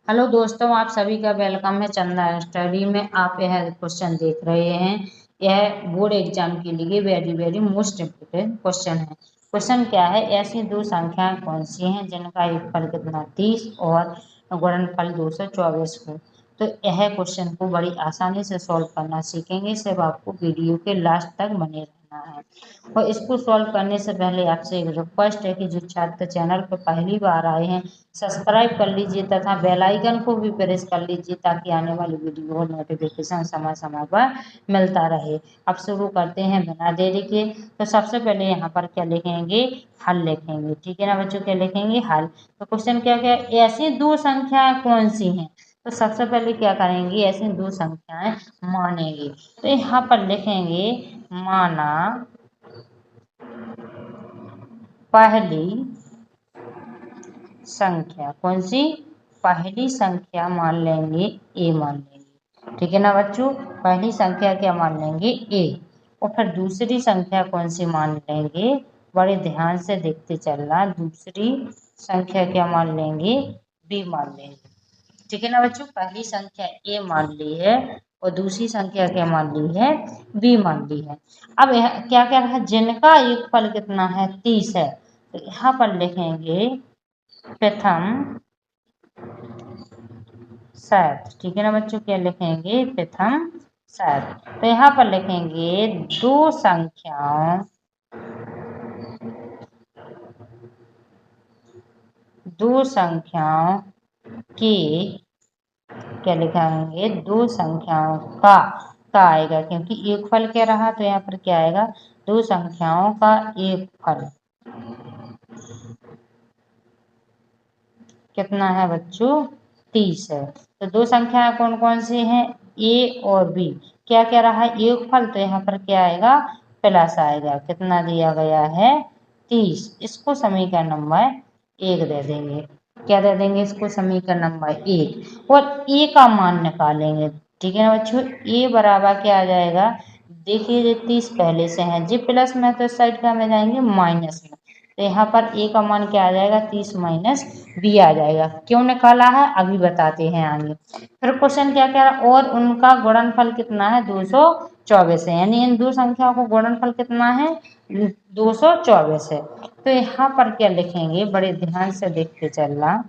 Hello दोस्तों, आप सभी का वेलकम है चंदा स्टडी में। आप यह क्वेश्चन देख रहे हैं। यह बोर्ड एग्जाम के लिए very very most important question है। क्वेश्चन क्या है, ऐसी दो संख्याएं कौन सी हैं जिनका योगफल कितना 30 और गुणनफल 224 हो। तो यह क्वेश्चन को बड़ी आसानी से सॉल्व करना सीखेंगे। सिर्फ आपको वीडियो के लास्ट तक बने रहना है। और इसको सॉल्व करने से पहले आपसे एक रिक्वेस्ट है कि जो छात्र चैनल पर पहली बार आए हैं, सब्सक्राइब कर लीजिए तथा बेल आइकन को भी प्रेस कर लीजिए ताकि आने वाली वीडियो और नोटिफिकेशन समय समय पर मिलता रहे। अब शुरू करते हैं बिना देरी के। तो सबसे पहले यहाँ पर क्या लिखेंगे, हल लिखेंगे। ठीक है ना बच्चों, क्या लिखेंगे, हल। तो क्वेश्चन क्या क्या, ऐसी दो संख्याएं कौन सी हैं। तो सबसे पहले क्या करेंगे, ऐसी दो संख्याएं मानेंगे। तो यहाँ पर लिखेंगे माना पहली संख्या। कौन सी, पहली संख्या मान लेंगे ए मान लेंगे। ठीक है ना बच्चों, पहली संख्या क्या मान लेंगे, ए। और फिर दूसरी संख्या कौन सी मान लेंगे, बड़े ध्यान से देखते चलना। दूसरी संख्या क्या मान लेंगे, बी मान लेंगे। ठीक है ना बच्चों, पहली संख्या ए मान ली है और दूसरी संख्या क्या मान ली है, बी मान ली है। अब यह क्या क्या है, जिनका योगफल कितना है 30 है। तो यहाँ पर लिखेंगे प्रथम शर्त। ठीक है ना बच्चों, क्या लिखेंगे, प्रथम शर्त। तो यहाँ पर लिखेंगे दो संख्याओं के, क्या लिखेंगे, दो संख्याओं का आएगा, क्योंकि एक फल क्या रहा तो यहाँ पर क्या आएगा, दो संख्याओं का एक फल कितना है बच्चों, 30 है। तो दो संख्याएं कौन कौन सी हैं, ए और बी। क्या क्या रहा, एक फल, तो यहाँ पर क्या आएगा, प्लस आएगा। कितना दिया गया है, 30। इसको समीकरण नंबर 1 दे देंगे। क्या दे देंगे इसको, समीकरण नंबर 1। और ए का मान निकालेंगे। ठीक है ना बच्चों, ए बराबर क्या आ जाएगा, देखिए ये 30 पहले से है जी प्लस में, तो इस साइड का में जाएंगे माइनस में। तो यहाँ पर ए का मान क्या आ जाएगा, 30 माइनस बी आ जाएगा। क्यों निकाला है अभी बताते हैं आगे। फिर क्वेश्चन क्या कह रहा है, और उनका गुणनफल कितना है, 224 है। यानी इन दो संख्याओं को गुणनफल कितना है, 224 है। तो यहाँ पर क्या लिखेंगे, बड़े ध्यान से देखते चलना,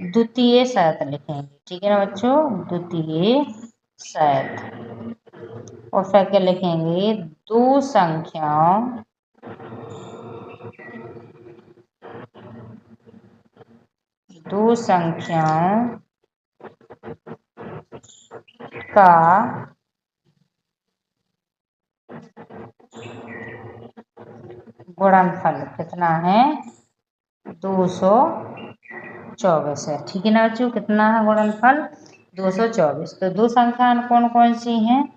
द्वितीय शर्त लिखेंगे। ठीक है ना बच्चों, द्वितीय शर्त। और फिर क्या लिखेंगे, दो संख्याओं का गुणनफल कितना है, 224 है। ठीक है ना बच्चों, कितना है गुणनफल, 224। तो दो संख्याएं कौन कौन सी हैं,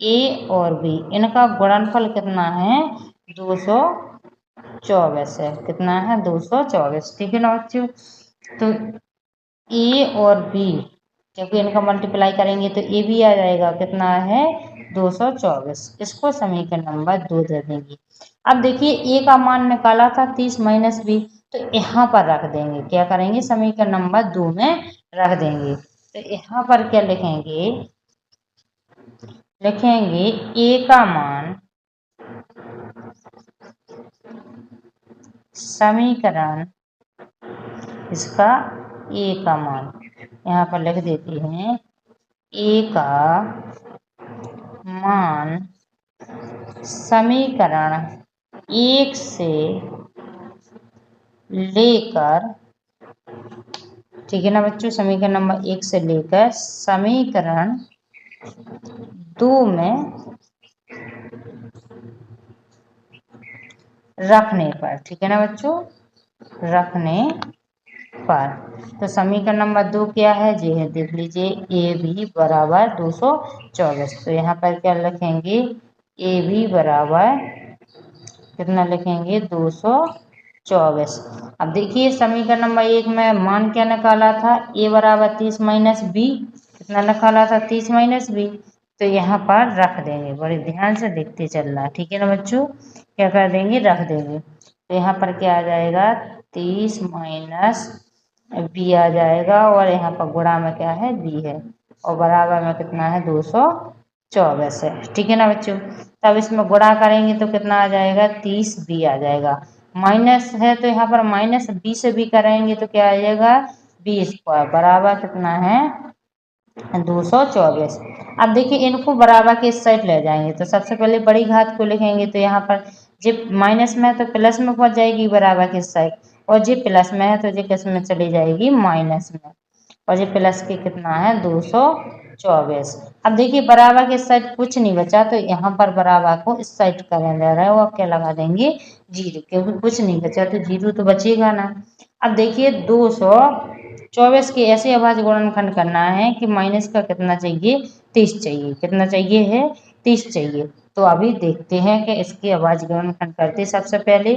ए और बी। इनका गुणनफल कितना है, 224 है। कितना है, 224। ठीक है ना बच्चों, तो ए और बी जब इनका मल्टीप्लाई करेंगे तो ए भी आ जाएगा। कितना है, 224। इसको समीकरण नंबर 2 दे देंगे। अब देखिए ए का मान निकाला था 30 माइनस बी, तो यहाँ पर रख देंगे। क्या करेंगे, समीकरण नंबर 2 में रख देंगे। तो यहाँ पर क्या लिखेंगे, ए का मान समीकरण, इसका ए का मान यहाँ पर लिख देते हैं, ए का मान समीकरण 1 से लेकर, ठीक है ना बच्चों, समीकरण नंबर 1 से लेकर समीकरण 2 में रखने पर। ठीक है ना बच्चों, रखने पर। तो समीकरण नंबर 2 क्या है जी, है देख लीजिए, ए बी बराबर 224। तो यहाँ पर क्या लिखेंगे, ए बी बराबर कितना लिखेंगे, 224। अब देखिए समीकरण नंबर 1 में मान क्या निकाला था, ए बराबर 30 माइनस बी। कितना निकाला था, 30 माइनस बी। तो यहाँ पर रख देंगे, बड़े ध्यान से देखते चलना। ठीक है ना बच्चों, क्या कर देंगे, रख देंगे। तो यहाँ पर क्या आ जाएगा, 30 माइनस बी आ जाएगा, और यहाँ पर गुणा में क्या है, बी है, और बराबर में कितना है, 224 है। ठीक है ना बच्चों। तब इसमें गुणा करेंगे तो कितना आ जाएगा, 30 बी आ जाएगा। माइनस है तो यहाँ पर माइनस बी से बी करेंगे तो क्या आ जाएगा, बी स्क्वायर बराबर कितना है, 224। अब देखिए इनको बराबर के इस साइड ले जाएंगे तो सबसे पहले बड़ी घात को लिखेंगे तो यहाँ पर जब माइनस में है तो प्लस में पहुंच जाएगी बराबर के इस साइड, और जो प्लस में है तो जो किस में चली जाएगी, माइनस में, और ये प्लस के कितना है, 224। अब देखिए बराबर के इस साइड कुछ नहीं बचा तो यहाँ पर बराबर को इस साइड करें ले रहा है, वो क्या लगा देंगे, 0, क्योंकि कुछ नहीं बचा तो 0 तो बचेगा ना। अब देखिए 224 के ऐसे अभाज्य गुणनखंड करना है कि माइनस का कितना चाहिए, 30 चाहिए। कितना चाहिए है, 30 चाहिए। तो अभी देखते हैं कि इसके अभाज्य गुणनखंड करते सबसे पहले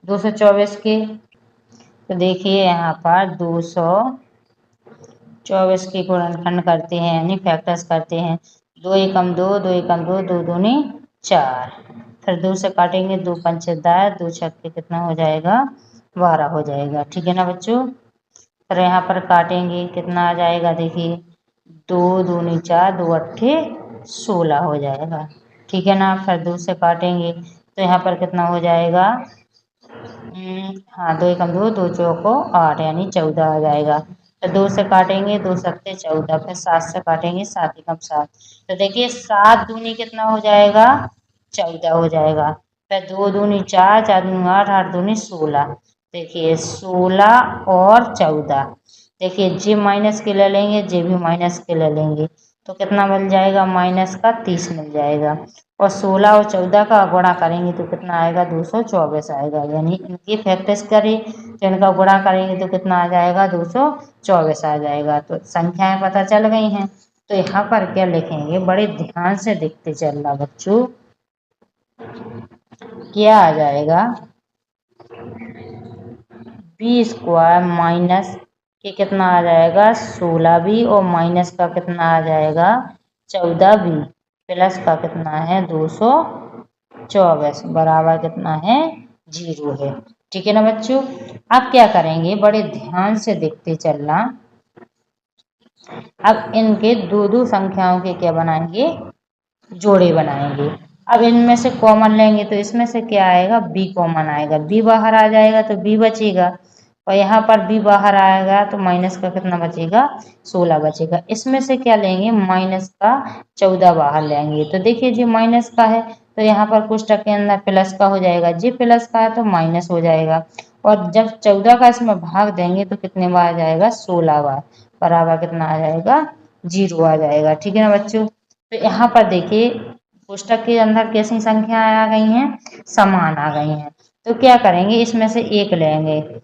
224 के। तो देखिए यहाँ पर 224 के गुणनखंड करते हैं यानी फैक्टर्स करते हैं। 2 एकम 2, 2 एकम 2, 2 दूनी 4, फिर 2 से काटेंगे, 2 पंचे 10, 2 छक्के कितना हो जाएगा, 12 हो जाएगा। ठीक है ना बच्चों। फिर यहाँ पर काटेंगे, कितना आ जाएगा, देखिए 2 दूनी 4, 2 अट्ठे 16 हो जाएगा। ठीक है ना। फिर 2 से काटेंगे तो यहाँ पर कितना हो जाएगा, हाँ 2 एकम 2, 2 चौको 8 यानी 14 आ जाएगा। तो 2 से काटेंगे, 2 सत्ते 14, फिर 7 से काटेंगे, 7 एकम 7। तो देखिए 7 दूनी कितना हो जाएगा, 14 हो जाएगा। फिर 2 दूनी 4, 4 दूनी 8, 8 दूनी 16। देखिए 16 और 14, देखिए जे माइनस के ले लेंगे, जे भी माइनस के ले लेंगे तो कितना मिल जाएगा, माइनस का 30 मिल जाएगा, और 16 और 14 का गुणा करेंगे तो कितना आएगा, 224 आएगा। यानी इनकी फैक्टर्स करें तो इनका गुणा करेंगे तो कितना आ जाएगा, 224 आ जाएगा। तो संख्याएं पता चल गई हैं। तो यहाँ पर क्या लिखेंगे, बड़े ध्यान से देखते चलना बच्चों, क्या आ जाएगा, बी स्क्वायर माइनस के कितना आ जाएगा, 16 बी, और माइनस का कितना आ जाएगा, 14 बी, प्लस का कितना है, 224 बराबर कितना है, 0 है। ठीक है ना बच्चों। अब क्या करेंगे, बड़े ध्यान से देखते चलना। अब इनके दो दो संख्याओं के क्या बनाएंगे, जोड़े बनाएंगे। अब इनमें से कॉमन लेंगे तो इसमें से क्या आएगा, बी कॉमन आएगा, बी बाहर आ जाएगा तो बी बचेगा, और यहाँ पर बी बाहर आएगा तो माइनस का कितना बचेगा, 16 बचेगा। इसमें से क्या लेंगे, माइनस का 14 बाहर लेंगे। तो देखिए जी माइनस का है तो यहाँ पर कोष्टक के अंदर प्लस का हो जाएगा, जी प्लस का है तो माइनस हो जाएगा, और जब 14 का इसमें भाग देंगे तो कितने बार आ जाएगा, 16 बार, बराबर कितना आ जाएगा, 0 आ जाएगा। ठीक है ना बच्चों। तो यहाँ पर देखिए कोष्टक के अंदर कैसी संख्याएं आ गई हैं, समान आ गई हैं। तो क्या करेंगे, इसमें से एक लेंगे,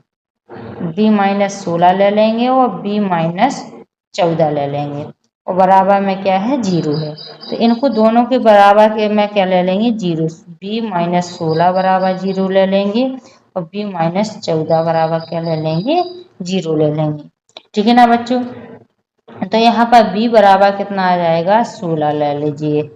बी माइनस 16 ले लेंगे, और बी माइनस 14 ले लेंगे, और बराबर में क्या है, 0 है। तो इनको दोनों के बराबर के में क्या ले लेंगे, 0, बी माइनस 16 बराबर 0 ले लेंगे, और बी माइनस 14 बराबर क्या ले लेंगे, 0 ले लेंगे। ठीक है ना बच्चों। तो यहाँ पर b बराबर कितना आ जाएगा, 16 ले लीजिए,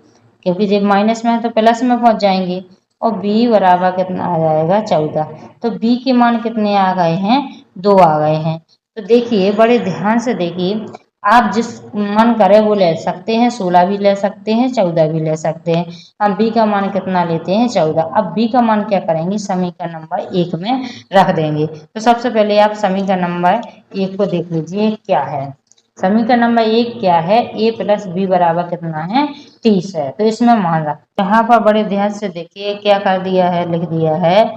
क्योंकि जब माइनस में है तो प्लस में पहुंच जाएंगे, और b बराबर कितना आ जाएगा, 14। तो b के मान कितने आ गए हैं, 2 आ गए हैं। तो देखिए बड़े ध्यान से देखिए, आप जिस मन करे वो ले सकते हैं, 16 भी ले सकते हैं, 14 भी ले सकते हैं। हम b का मान कितना लेते हैं, 14। अब b का मान क्या करेंगे, समीकरण नंबर 1 में रख देंगे। तो सबसे पहले आप समीकरण नंबर 1 को देख लीजिए क्या है। समीकरण नंबर 1 क्या है, a प्लस बी बराबर कितना है, 30 है। तो इसमें मान रख, यहाँ पर बड़े ध्यान से देखिए क्या कर दिया है, लिख दिया है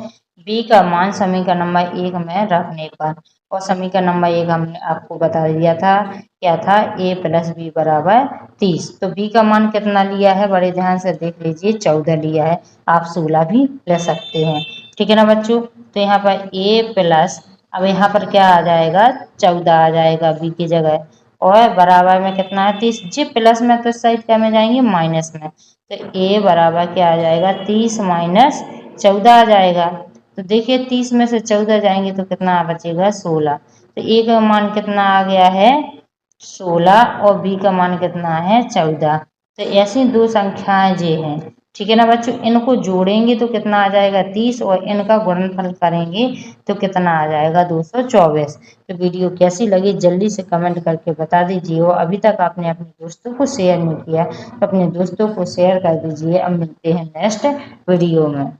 b का मान समीकरण नंबर 1 में रखने पर, और समीकरण नंबर 1 हमने आपको बता दिया था क्या था, a प्लस बी बराबर 30। तो b का मान कितना लिया है, बड़े ध्यान से देख लीजिए, 14 लिया है। आप 16 भी ले सकते हैं। ठीक है ना बच्चों। तो यहाँ पर a प्लस, अब यहाँ पर क्या आ जाएगा, 14 आ जाएगा b की जगह, और बराबर में कितना है, 30, जी प्लस में तो साइड क्या में जाएंगे, माइनस में। तो a बराबर क्या आ जाएगा, 30 माइनस 14 आ जाएगा। तो देखिए 30 में से 14 जाएंगे तो कितना बचेगा, 16। तो a का मान कितना आ गया है, 16, और b का मान कितना है, 14। तो ऐसी दो संख्याएं जे हैं, ठीक है ना बच्चों। इनको जोड़ेंगे तो कितना आ जाएगा 30 और इनका गुणनफल करेंगे तो कितना आ जाएगा 224। तो वीडियो कैसी लगी जल्दी से कमेंट करके बता दीजिए और अभी तक आपने अपने दोस्तों को शेयर नहीं किया तो अपने दोस्तों को शेयर कर दीजिए। अब मिलते हैं नेक्स्ट वीडियो में।